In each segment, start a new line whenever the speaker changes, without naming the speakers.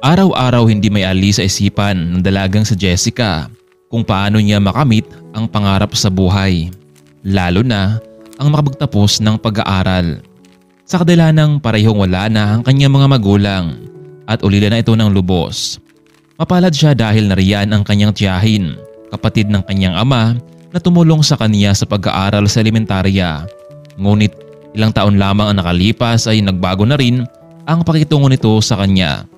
Araw-araw hindi may alis sa isipan ng dalagang si Jessica kung paano niya makamit ang pangarap sa buhay, lalo na ang makapagtapos ng pag-aaral. Sa kadala ng parehong wala na ang kanyang mga magulang at ulila na ito ng lubos. Mapalad siya dahil nariyan ang kanyang tiyahin, kapatid ng kanyang ama na tumulong sa kanya sa pag-aaral sa elementarya. Ngunit ilang taon lamang ang nakalipas ay nagbago na rin ang pakikitungo nito sa kanya.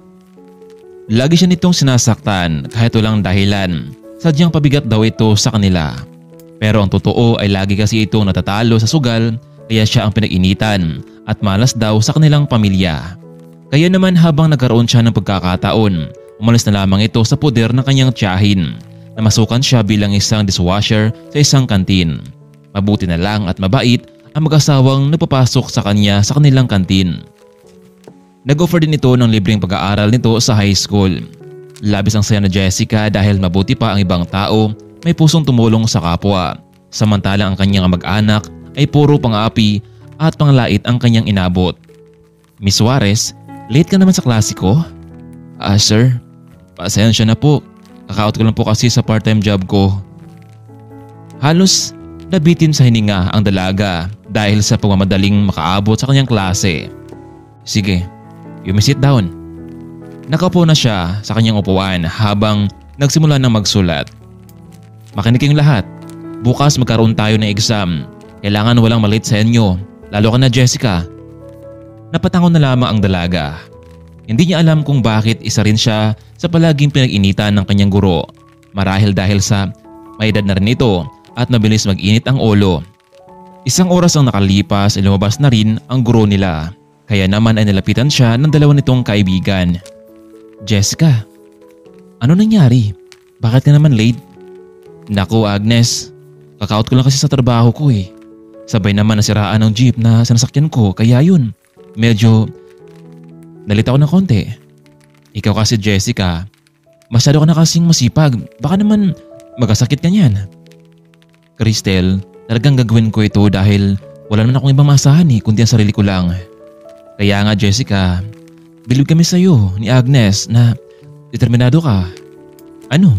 Lagi siya nitong sinasaktan kahit walang dahilan, sadyang pabigat daw ito sa kanila. Pero ang totoo ay lagi kasi itong natatalo sa sugal kaya siya ang pinag-initan at malas daw sa kanilang pamilya. Kaya naman habang nagkaroon siya ng pagkakataon, umalis na lamang ito sa poder ng kanyang tiyahin na masukan siya bilang isang dishwasher sa isang kantin. Mabuti na lang at mabait ang mag-asawang nagpapasok sa kanya sa kanilang kantin. Nag-offer din ito ng libreng pag-aaral nito sa high school. Labis ang saya na Jessica dahil mabuti pa ang ibang tao, may pusong tumulong sa kapwa. Samantalang ang kanyang mag-anak ay puro pang-api at panglait ang kanyang inabot. Miss Juarez, late ka naman sa klase ko? Sir, pasensya na po. Kaka-out ko lang po kasi sa part-time job ko. Halos nabitin sa hininga ang dalaga dahil sa pagmamadaling makaabot sa kanyang klase. Sige, you may sit down. Nakaupo na siya sa kanyang upuan habang nagsimula ng magsulat. Makinig kayong lahat. Bukas magkaroon tayo ng exam. Kailangan walang malate sa inyo. Lalo ka na Jessica. Napatangon na lamang ang dalaga. Hindi niya alam kung bakit isa rin siya sa palaging pinag-initan ng kanyang guro. Marahil dahil sa may edad na rin ito at mabilis mag-init ang ulo. Isang oras ang nakalipas ay lumabas na rin ang guro nila. Kaya naman ay nilapitan siya ng dalawa nitong kaibigan. Jessica, ano nangyari? Bakit ka naman late? Naku Agnes, kaka-out ko lang kasi sa trabaho ko eh. Sabay naman nasiraan ng jeep na sinasakyan ko kaya yun. Medyo nalita ako ng konti. Ikaw kasi Jessica, masyado ka na kasing masipag. Baka naman magkasakit ka niyan. Cristel, talagang gagawin ko ito dahil wala naman akong ibang masahan eh kundi ang sarili ko lang. Kaya nga Jessica, bilib kami sa iyo ni Agnes na determinado ka. Ano?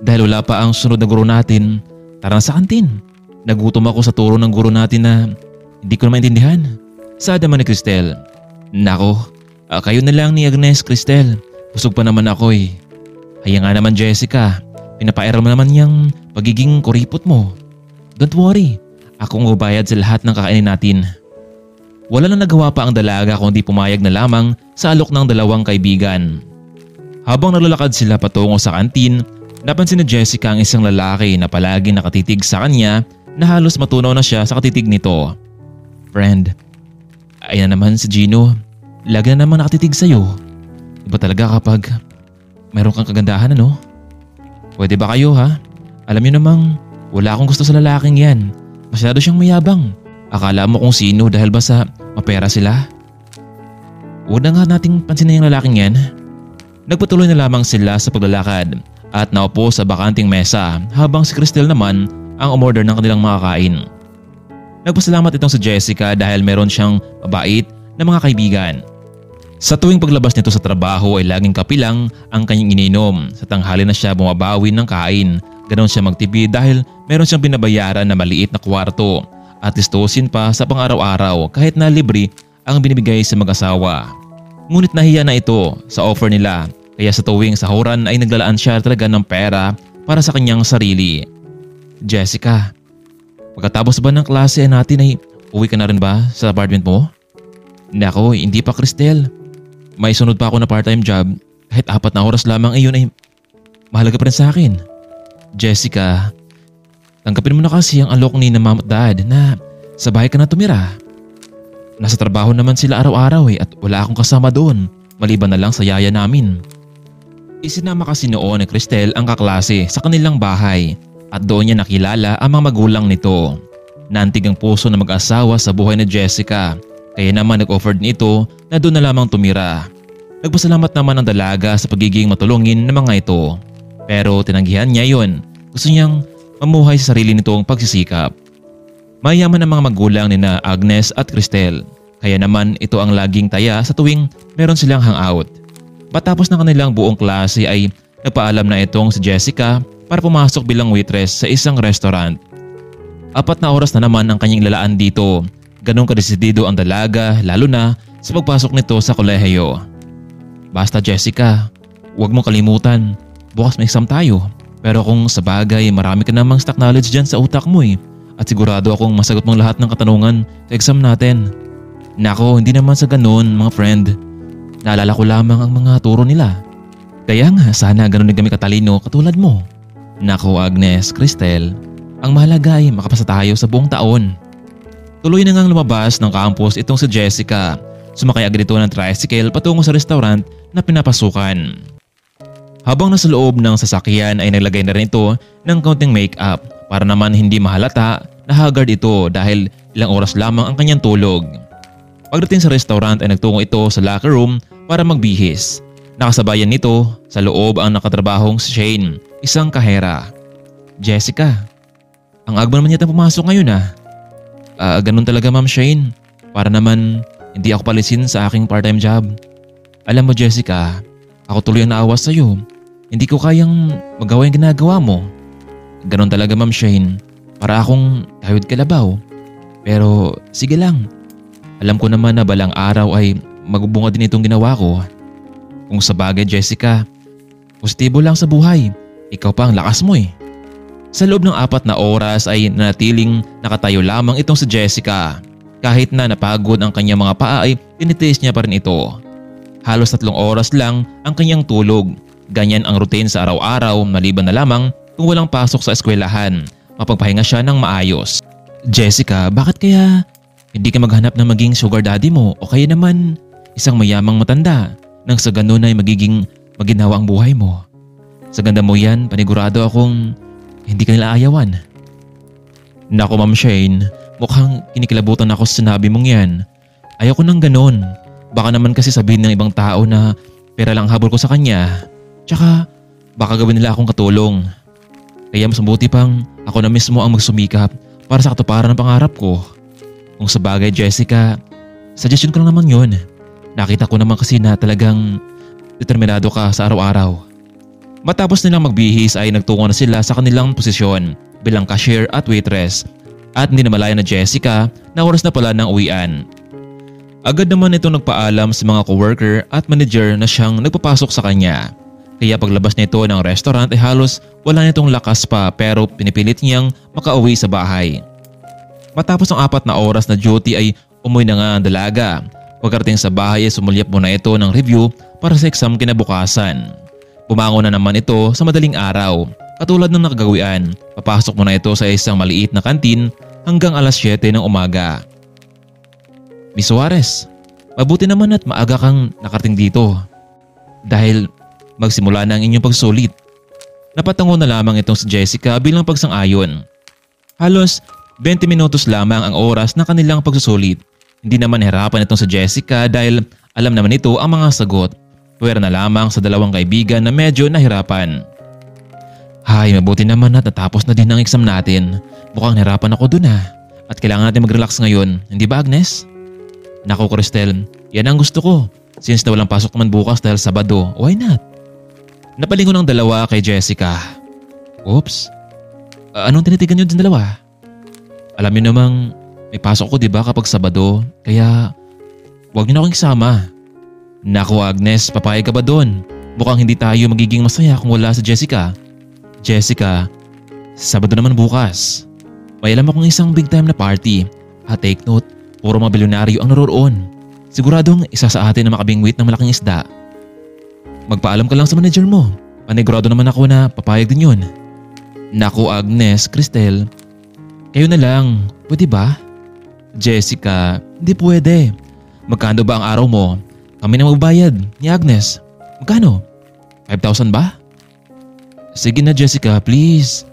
Dahil wala pa ang sunod na guro natin, tara na sa kantin. Nagutom ako sa turo ng guro natin na hindi ko na maintindihan. Saad naman ni Cristel. Nako, kayo na lang ni Agnes, Cristel. Busog pa naman ako eh. Kaya nga naman Jessica, pinapairal mo naman yung pagiging kuripot mo. Don't worry, akong ubayad sa lahat ng kakainin natin. Wala na nagawa pa ang dalaga kundi pumayag na lamang sa alok ng dalawang kaibigan. Habang nalalakad sila patungo sa kantin, napansin ni Jessica ang isang lalaki na palaging nakatitig sa kanya na halos matunaw na siya sa katitig nito. Friend, ayun na naman si Gino. Lagi na naman nakatitig sa'yo. Iba talaga kapag mayroon kang kagandahan ano? Pwede ba kayo ha? Alam niyo namang wala akong gusto sa lalaking yan. Masyado siyang mayabang. Akala mo kung sino dahil ba sa mapera sila? Huwag na nga nating pansinin yung lalaking yan. Nagpatuloy na lamang sila sa paglalakad at naupo sa bakanting mesa habang si Cristel naman ang umorder ng kanilang mga kain. Nagpasalamat itong si Jessica dahil meron siyang mabait na mga kaibigan. Sa tuwing paglabas nito sa trabaho ay laging kapilang ang kanyang ininom. Sa tanghali na siya bumabawi ng kain. Ganon siya magtipid dahil meron siyang binabayaran na maliit na kwarto at listusin pa sa pang-araw-araw kahit na libre ang binibigay sa mag-asawa. Ngunit nahiya na ito sa offer nila kaya sa tuwing sahuran ay naglalaan siya talaga ng pera para sa kanyang sarili. Jessica, pagkatapos ba ng klase natin ay uwi ka na rin ba sa apartment mo? Nako, hindi pa Cristel. May sunod pa ako na part-time job. Kahit 4 na oras lamang ay yun ay mahalaga pa rin sa akin. Jessica, tanggapin mo na kasi ang alok ni na mom at dad na sa bahay ka na tumira. Nasa trabaho naman sila araw-araw at wala akong kasama doon maliban na lang sa yaya namin. Isinama kasi noon ni Cristel ang kaklase sa kanilang bahay at doon niya nakilala ang mga magulang nito. Naantig ang puso na mag-asawa sa buhay ni Jessica kaya naman nag-offer din ito na doon na lamang tumira. Nagpasalamat naman ang dalaga sa pagiging matulungin ng mga ito. Pero tinanggihan niya yon. Gusto niyang mamuhay sa sarili nitong pagsisikap. Mayaman ang mga magulang ni na Agnes at Cristel. Kaya naman ito ang laging taya sa tuwing meron silang hangout. Patapos ng kanilang buong klase ay nagpaalam na itong si Jessica para pumasok bilang waitress sa isang restaurant. 4 na oras na naman ang kanyang lalaan dito. Ganun kadesidido ang dalaga lalo na sa pagpasok nito sa kolehiyo. Basta Jessica, huwag mong kalimutan. Bukas may exam tayo. Pero kung sa bagay marami ka namang stock knowledge dyan sa utak mo at sigurado akong masagot mong lahat ng katanungan sa exam natin. Nako, hindi naman sa ganun mga friend. Naalala ko lamang ang mga turo nila. Kaya nga sana ganun din kami katalino katulad mo. Nako Agnes, Cristel, ang mahalaga ay makapasa tayo sa buong taon. Tuloy na ngang lumabas ng campus itong si Jessica. Sumakay agad ito ng tricycle patungo sa restaurant na pinapasukan. Habang nasa loob ng sasakyan ay naglagay na rin ito ng kaunting make-up para naman hindi mahalata na haggard ito dahil ilang oras lamang ang kanyang tulog. Pagdating sa restaurant ay nagtungo ito sa locker room para magbihis. Nakasabayan nito sa loob ang nakatrabahong si Shane, isang kahera. Jessica, ang agma naman yata pumasok ngayon ganun talaga Ma'am Shane. Para naman hindi ako palisin sa aking part-time job. Alam mo Jessica, ako tuloy ang naawa sa'yo. Hindi ko kayang magawa yung ginagawa mo. Ganun talaga Ma'am Shane. Para akong tayod kalabaw. Pero sige lang. Alam ko naman na balang araw ay magbubunga din itong ginawa ko. Kung sa bagay Jessica, positibo lang sa buhay. Ikaw pa ang lakas mo Sa loob ng 4 na oras ay nanatiling nakatayo lamang itong si Jessica. Kahit na napagod ang kanyang mga paa ay tinitiis niya pa rin ito. Halos 3 oras lang ang kanyang tulog. Ganyan ang routine sa araw-araw maliban na lamang kung walang pasok sa eskwelahan. Mapagpahinga siya ng maayos. Jessica, bakit kaya hindi ka maghanap ng maging sugar daddy mo o kaya naman isang mayamang matanda nang sa ganun ay magiging maginhawa ang buhay mo? Sa ganda mo yan, panigurado akong hindi ka nila ayawan. Naku Ma'am Shane, mukhang kinikilabutan ako sa sinabi mong yan. Ayoko nang ganun. Baka naman kasi sabihin ng ibang tao na pera lang habol ko sa kanya. Tsaka baka gawin nila akong katulong. Kaya mas mabuti pang ako na mismo ang magsumikap para sa katuparan ng pangarap ko. Kung sa bagay Jessica, suggestion ko lang naman yun. Nakita ko naman kasi na talagang determinado ka sa araw-araw. Matapos nilang magbihis ay nagtungo na sila sa kanilang posisyon bilang cashier at waitress. At hindi na malaya na Jessica na oras na pala ng uwian. Agad naman ito nagpaalam sa mga coworker at manager na siyang nagpapasok sa kanya. Kaya paglabas nito ng restaurant ay halos wala nitong lakas pa pero pinipilit niyang makauwi sa bahay. Matapos ang 4 na oras na duty ay umuwi na nga ang dalaga. Pagkarating sa bahay ay sumulyap muna ito ng review para sa exam kinabukasan. Bumangon na naman ito sa madaling araw. Katulad ng nakagawian, papasok muna ito sa isang maliit na kantin hanggang alas 7 ng umaga. Miss Suarez, mabuti naman at maaga kang nakarating dito. Dahil magsimula na ang inyong pagsulit. Napatango na lamang itong si Jessica bilang pagsang-ayon. Halos 20 minutos lamang ang oras ng kanilang pagsusulit. Hindi naman hirapan itong si Jessica dahil alam naman ito ang mga sagot. Pwera na lamang sa dalawang kaibigan na medyo nahirapan. Hay, mabuti naman at natapos na din ang exam natin. Mukhang hirapan ako dun At kailangan natin mag-relax ngayon, hindi ba Agnes? Naku Cristel, yan ang gusto ko. Since na walang pasok naman bukas dahil Sabado, why not? Napalingon ng dalawa kay Jessica. Oops, anong tinitigan nyo din dalawa? Alam niyo namang may pasok ko diba kapag Sabado, kaya huwag niyo na akong isama. Naku Agnes, papayag ka ba doon? Mukhang hindi tayo magiging masaya kung wala si Jessica. Jessica, Sabado naman bukas. May alam akong isang big time na party. Take note, puro mga bilyonaryo ang naroon. Siguradong isa sa atin na makabingwit ng malaking isda. Magpaalam ka lang sa manager mo. Panigurado naman ako na papayag din yun. Naku Agnes, Cristel, kayo na lang, pwede ba? Jessica, hindi pwede. Magkano ba ang araw mo? Kami na magbayad ni Agnes. Magkano? 5,000 ba? Sige na Jessica, please.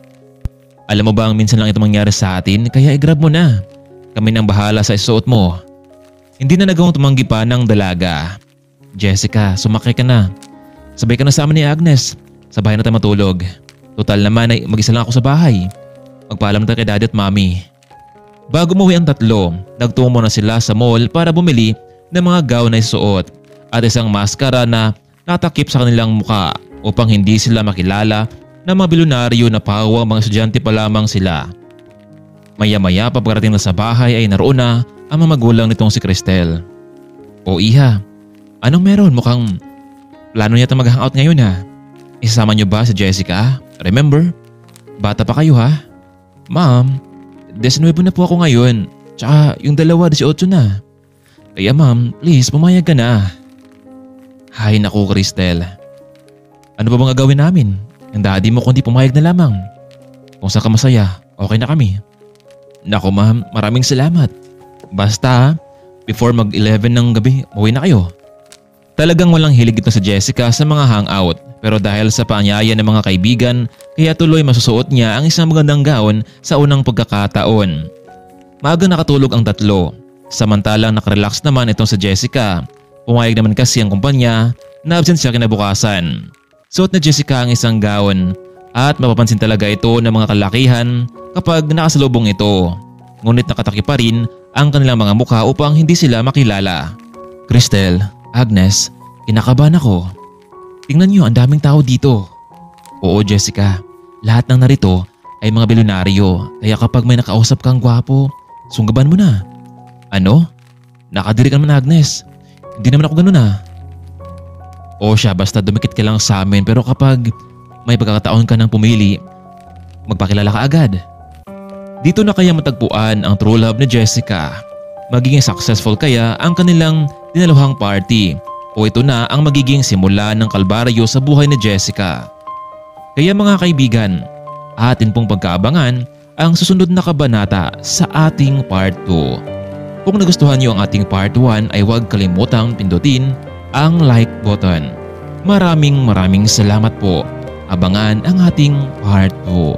Alam mo ba ang minsan lang ito mangyari sa atin kaya i-grab mo na. Kami nang bahala sa isuot mo. Hindi na nagawang tumanggi pa ng dalaga. Jessica, sumakay ka na. Sabay ka na sa amin ni Agnes. Sabay na tayo matulog. Total naman ay mag-isa lang ako sa bahay. Magpaalam na tayo kay daddy at mommy. Bago umuwi ang tatlo, nagtungo na sila sa mall para bumili ng mga gown na isuot at isang maskara na natakip sa kanilang muka upang hindi sila makilala na mga bilyonaryo na pawang mga estudyante pa lamang sila. Maya-maya pagkarating na sa bahay ay naroon na ang mga magulang nitong si Cristel. "O iha, anong meron? Mukhang plano niya mag-hangout ngayon ha. Isasama niyo ba si Jessica? Remember? Bata pa kayo ha?" "Ma'am, 19 na po ako ngayon. Tsaka yung dalawa 18 na. Kaya ma'am, please pumayag ka na." "Hay naku Cristel. Ano ba bang gagawin namin? Ang daddy mo kundi pumayag na lamang. Kung saan ka masaya, okay na kami." "Naku ma'am, maraming salamat. Basta before mag-11 ng gabi, umuwi na kayo." Talagang walang hilig ito sa Jessica sa mga hangout, pero dahil sa paanyaya ng mga kaibigan, kaya tuloy masusuot niya ang isang magandang gown sa unang pagkakataon. Maaga nakatulog ang tatlo, samantalang nakarelax naman itong sa Jessica. Pumayag naman kasi ang kumpanya na absent siya kinabukasan. Suot na Jessica ang isang gown at mapapansin talaga ito ng mga kalakihan kapag nakasalubong ito. Ngunit nakatakip pa rin ang kanilang mga mukha upang hindi sila makilala. "Cristel, Agnes, kinakabahan ako. Tingnan niyo, ang daming tao dito." "Oo Jessica, lahat ng narito ay mga bilyonaryo, kaya kapag may nakausap kang gwapo, sunggaban mo na." "Ano? Nakadiri ka naman Agnes. Hindi naman ako ganun ah." "O siya, basta dumikit ka lang sa amin, pero kapag may pagkakataon ka ng pumili, magpakilala ka agad." Dito na kaya matagpuan ang true love ni Jessica. Magiging successful kaya ang kanilang dinaluhang party, o ito na ang magiging simula ng kalbaryo sa buhay ni Jessica? Kaya mga kaibigan, atin pong pagkaabangan ang susunod na kabanata sa ating part 2. Kung nagustuhan niyo ang ating part 1 ay huwag kalimutang pindutin ang like button. Maraming salamat po. Abangan ang ating part 2.